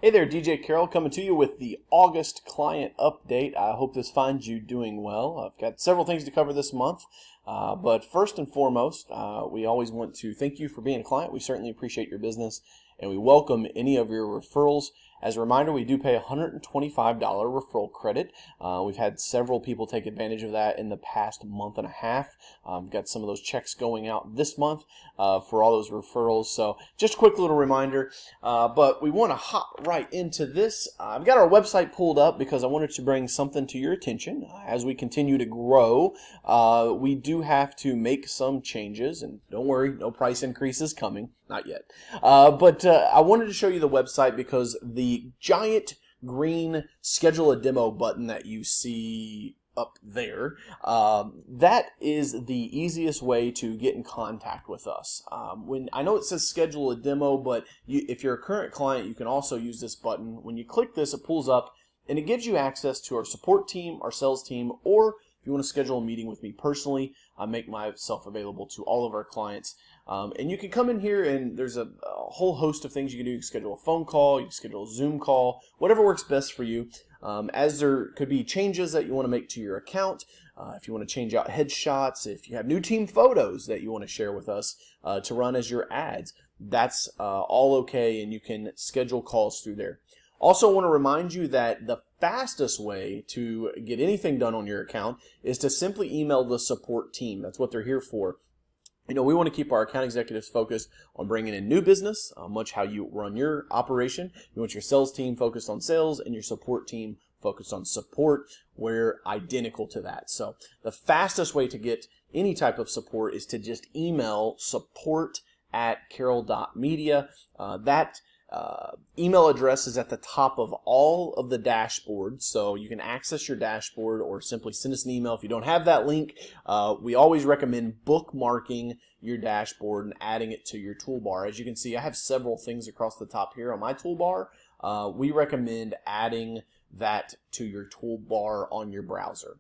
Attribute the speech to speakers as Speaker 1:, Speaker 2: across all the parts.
Speaker 1: Hey there, DJ Carroll coming to you with the August client update. I hope this finds you doing well. I've got several things to cover this month, but first and foremost, we always want to thank you for being a client. We certainly appreciate your business, and we welcome any of your referrals. As a reminder, we do pay a $125 referral credit. We've had several people take advantage of that in the past month and a half. We've got some of those checks going out this month for all those referrals. So just a quick little reminder, but we want to hop right into this. I've got our website pulled up because I wanted to bring something to your attention. As we continue to grow, we do have to make some changes, and don't worry, no price increases coming. Not yet. But I wanted to show you the website because the giant green schedule a demo button that you see up there, that is the easiest way to get in contact with us. When I know it says schedule a demo, but if you're a current client, you can also use this button. When you click this, it pulls up and it gives you access to our support team, our sales team, or if you want to schedule a meeting with me personally, I make myself available to all of our clients. And you can come in here and there's a whole host of things you can do. You can schedule a phone call, you can schedule a Zoom call, whatever works best for you. As there could be changes that you want to make to your account, if you want to change out headshots, if you have new team photos that you want to share with us to run as your ads, that's all okay, and you can schedule calls through there. Also, I want to remind you that the fastest way to get anything done on your account is to simply email the support team. That's what they're here for. You know, we want to keep our account executives focused on bringing in new business, much how you run your operation. You want your sales team focused on sales and your support team focused on support. We're identical to that. So the fastest way to get any type of support is to just email support@carroll.media. That email address is at the top of all of the dashboards, so you can access your dashboard or simply send us an email. If you don't have that link, we always recommend bookmarking your dashboard and adding it to your toolbar. As you can see, I have several things across the top here on my toolbar. We recommend adding that to your toolbar on your browser.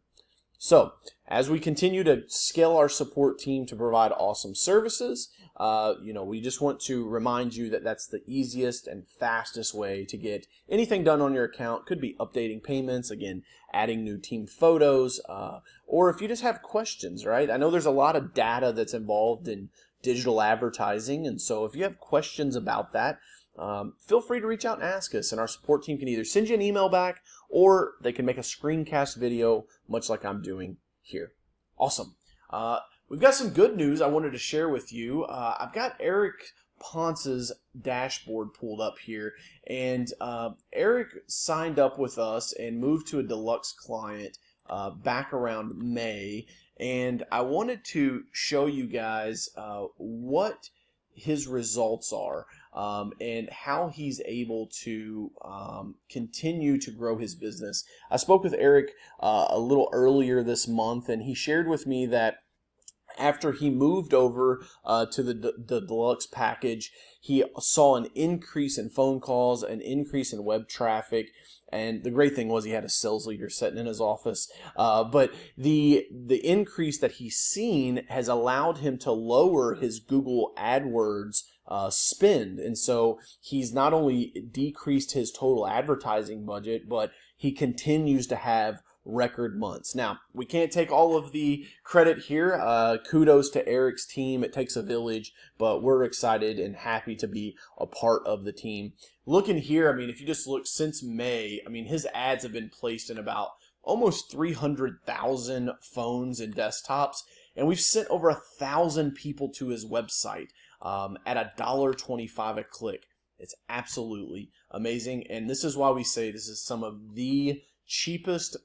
Speaker 1: So, as we continue to scale our support team to provide awesome services, we just want to remind you that that's the easiest and fastest way to get anything done on your account. Could be updating payments, again, adding new team photos, or if you just have questions, right? I know there's a lot of data that's involved in digital advertising, and so if you have questions about that, feel free to reach out and ask us, and our support team can either send you an email back or they can make a screencast video, much like I'm doing here. Awesome. We've got some good news I wanted to share with you. I've got Eric Ponce's dashboard pulled up here, and Eric signed up with us and moved to a deluxe client back around May, and I wanted to show you guys what his results are and how he's able to continue to grow his business. I spoke with Eric a little earlier this month, and he shared with me that after he moved over to the deluxe package, he saw an increase in phone calls, an increase in web traffic, and the great thing was he had a sales leader sitting in his office. But the increase that he's seen has allowed him to lower his Google AdWords spend, and so he's not only decreased his total advertising budget, but he continues to have record months. Now, we can't take all of the credit here. Kudos to Eric's team. It takes a village, but we're excited and happy to be a part of the team. Looking here, I mean, if you just look since May, I mean, his ads have been placed in about almost 300,000 phones and desktops, and we've sent over 1,000 people to his website at $1.25 a click. It's absolutely amazing, and this is why we say this is some of the cheapest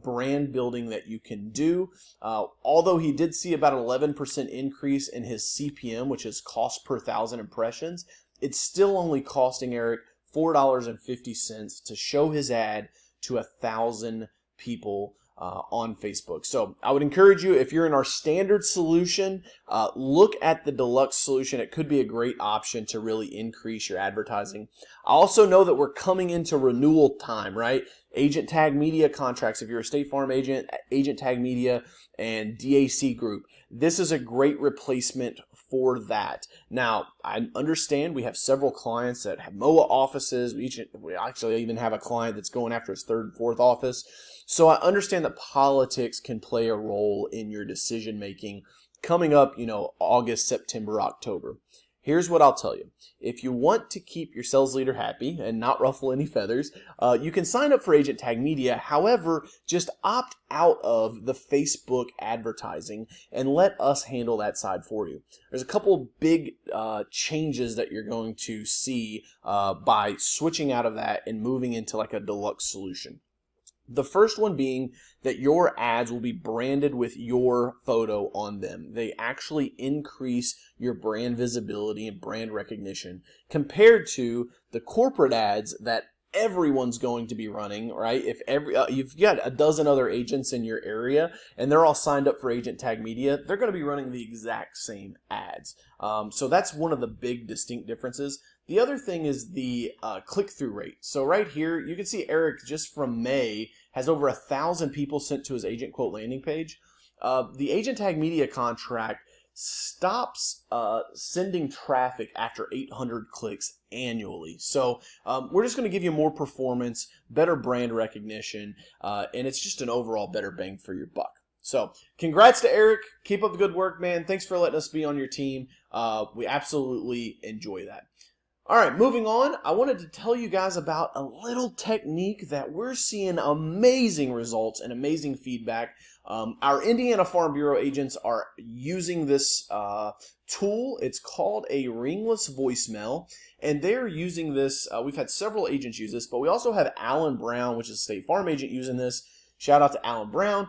Speaker 1: brand building that you can do. Although he did see about an 11% increase in his CPM, which is cost per 1,000 impressions, it's still only costing Eric $4.50 to show his ad to 1,000 people on Facebook. So I would encourage you, if you're in our standard solution, look at the deluxe solution. It could be a great option to really increase your advertising. I also know that we're coming into renewal time, right? Agent Tag Media contracts. If you're a State Farm agent, Agent Tag Media and DAC Group. This is a great replacement for that. Now, I understand we have several clients that have MOA offices. We actually even have a client that's going after his third and fourth office. So I understand that politics can play a role in your decision making coming up, August, September, October. Here's what I'll tell you. If you want to keep your sales leader happy and not ruffle any feathers, you can sign up for Agent Tag Media. However, just opt out of the Facebook advertising and let us handle that side for you. There's a couple big changes that you're going to see by switching out of that and moving into like a deluxe solution. The first one being that your ads will be branded with your photo on them. They actually increase your brand visibility and brand recognition compared to the corporate ads that everyone's going to be running, right? If you've got a dozen other agents in your area and they're all signed up for Agent Tag Media, they're going to be running the exact same ads. So that's one of the big distinct differences. The other thing is the click-through rate. So right here, you can see Eric just from May has over 1,000 people sent to his Agent Quote landing page. The Agent Tag Media contract stops sending traffic after 800 clicks annually. So we're just going to give you more performance, better brand recognition, and it's just an overall better bang for your buck. So congrats to Eric. Keep up the good work, man. Thanks for letting us be on your team. We absolutely enjoy that. All right, moving on, I wanted to tell you guys about a little technique that we're seeing amazing results and amazing feedback. Our Indiana Farm Bureau agents are using this tool. It's called a ringless voicemail, and they're using this. We've had several agents use this, but we also have Alan Brown, which is a State Farm agent, using this. Shout out to Alan Brown.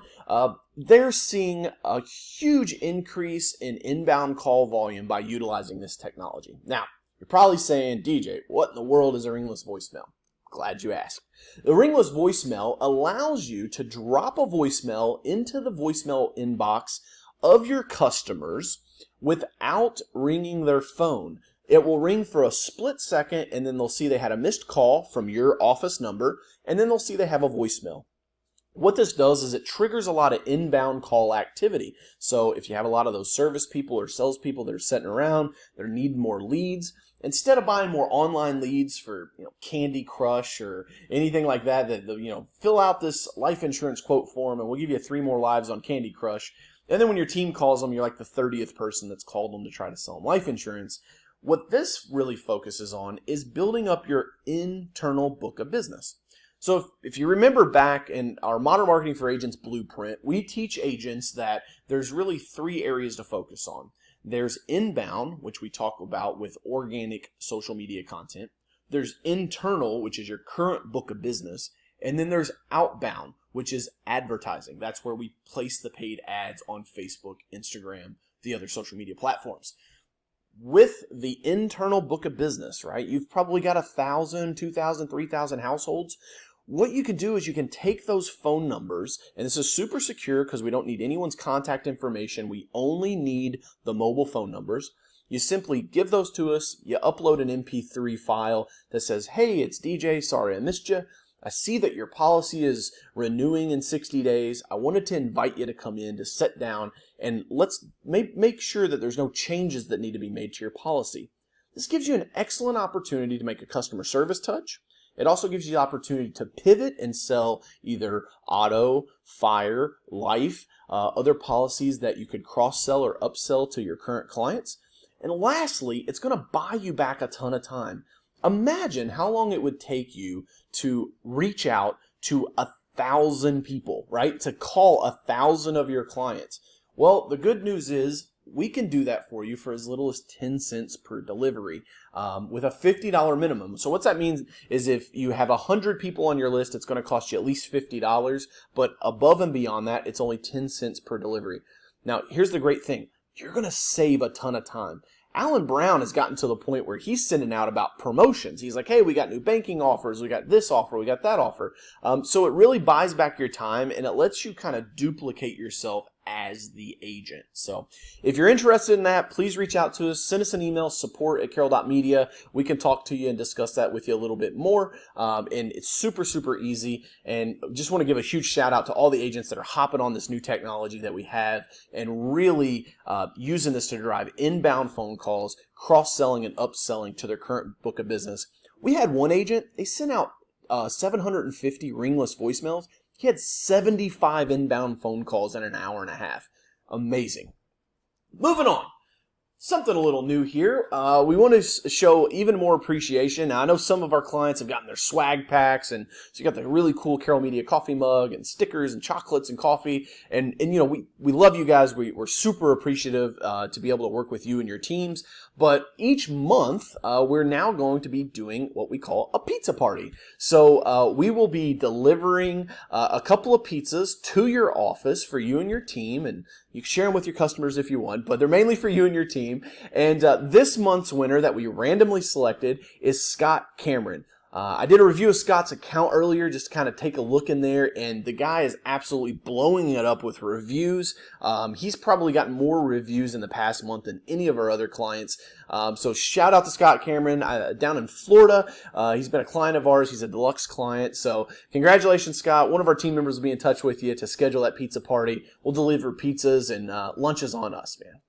Speaker 1: They're seeing a huge increase in inbound call volume by utilizing this technology. Now, you're probably saying, DJ, what in the world is a ringless voicemail? Glad you asked. The ringless voicemail allows you to drop a voicemail into the voicemail inbox of your customers without ringing their phone. It will ring for a split second, and then they'll see they had a missed call from your office number, and then they'll see they have a voicemail. What this does is it triggers a lot of inbound call activity. So if you have a lot of those service people or salespeople that are sitting around, they need more leads, instead of buying more online leads for Candy Crush or anything like that, fill out this life insurance quote form and we'll give you 3 more lives on Candy Crush. And then when your team calls them, you're like the 30th person that's called them to try to sell them life insurance. What this really focuses on is building up your internal book of business. So if you remember back in our Modern Marketing for Agents blueprint, we teach agents that there's really 3 areas to focus on. There's inbound, which we talk about with organic social media content. There's internal, which is your current book of business. And then there's outbound, which is advertising. That's where we place the paid ads on Facebook, Instagram, the other social media platforms. With the internal book of business, right? You've probably got 1,000, 2,000, 3,000 households. What you can do is you can take those phone numbers, and this is super secure because we don't need anyone's contact information. We only need the mobile phone numbers. You simply give those to us. You upload an MP3 file that says, hey, it's DJ. Sorry I missed you. I see that your policy is renewing in 60 days. I wanted to invite you to come in to sit down and let's make sure that there's no changes that need to be made to your policy. This gives you an excellent opportunity to make a customer service touch. It also gives you the opportunity to pivot and sell either auto, fire, life, other policies that you could cross-sell or upsell to your current clients. And lastly, it's going to buy you back a ton of time. Imagine how long it would take you to reach out to 1,000 people, right? To call 1,000 of your clients. Well, the good news is we can do that for you for as little as 10 cents per delivery with a $50 minimum. So what that means is if you have 100 people on your list, it's going to cost you at least $50. But above and beyond that, it's only 10 cents per delivery. Now, here's the great thing. You're going to save a ton of time. Alan Brown has gotten to the point where he's sending out about promotions. He's like, hey, we got new banking offers. We got this offer. We got that offer. So it really buys back your time and it lets you kind of duplicate yourself as the agent. So if you're interested in that, please reach out to us. Send us an email, support@carroll.media. We can talk to you and discuss that with you a little bit more. And it's super, super easy. And just want to give a huge shout out to all the agents that are hopping on this new technology that we have and really using this to drive inbound phone calls, cross-selling and upselling to their current book of business. We had one agent, they sent out 750 ringless voicemails. He had 75 inbound phone calls in an hour and a half. Amazing. Moving on. Something a little new here. We want to show even more appreciation. Now, I know some of our clients have gotten their swag packs, and so you got the really cool Carroll Media coffee mug and stickers and chocolates and coffee. And you know, we love you guys. We're super appreciative to be able to work with you and your teams. But each month, we're now going to be doing what we call a pizza party. So we will be delivering a couple of pizzas to your office for you and your team, and you can share them with your customers if you want, but they're mainly for you and your team. And this month's winner that we randomly selected is Scott Cameron. I did a review of Scott's account earlier just to kind of take a look in there, and the guy is absolutely blowing it up with reviews. He's probably gotten more reviews in the past month than any of our other clients. So shout out to Scott Cameron down in Florida. He's been a client of ours. He's a deluxe client. So congratulations, Scott. One of our team members will be in touch with you to schedule that pizza party. We'll deliver pizzas and lunches on us, man.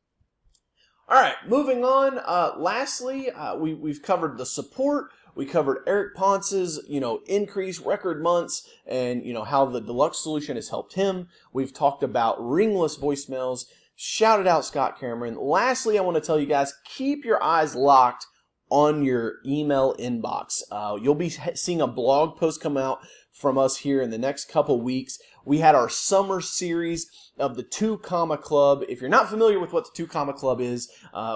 Speaker 1: All right, moving on. Lastly, we've covered the support. We covered Eric Ponce's, increased record months and, how the deluxe solution has helped him. We've talked about ringless voicemails. Shouted out Scott Cameron. Lastly, I want to tell you guys, keep your eyes locked on your email inbox. You'll be seeing a blog post come out from us here in the next couple weeks. We had our summer series of the 2 Comma Club. If you're not familiar with what the 2 Comma Club is,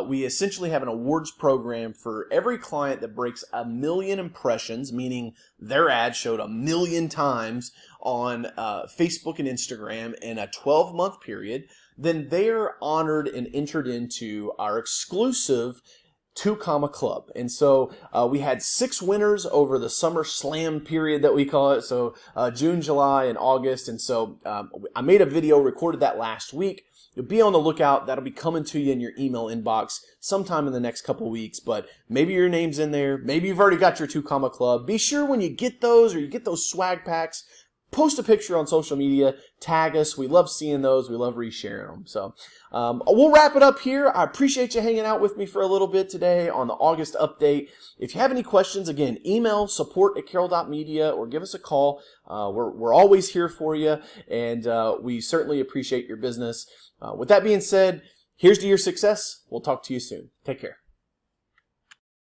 Speaker 1: we essentially have an awards program for every client that breaks 1 million impressions, meaning their ad showed 1 million times on Facebook and Instagram in a 12-month period. Then they're honored and entered into our exclusive 2 Comma Club. And so we had 6 winners over the summer slam period that we call it. So June, July, and August. And so I made a video, recorded that last week. You'll be on the lookout. That'll be coming to you in your email inbox sometime in the next couple weeks. But maybe your name's in there. Maybe you've already got your 2 Comma Club. Be sure when you get those or you get those swag packs, post a picture on social media, tag us. We love seeing those. We love resharing them. So we'll wrap it up here. I appreciate you hanging out with me for a little bit today on the August update. If you have any questions, again, email support@carroll.media or give us a call. We're always here for you, and we certainly appreciate your business. With that being said, here's to your success. We'll talk to you soon. Take care.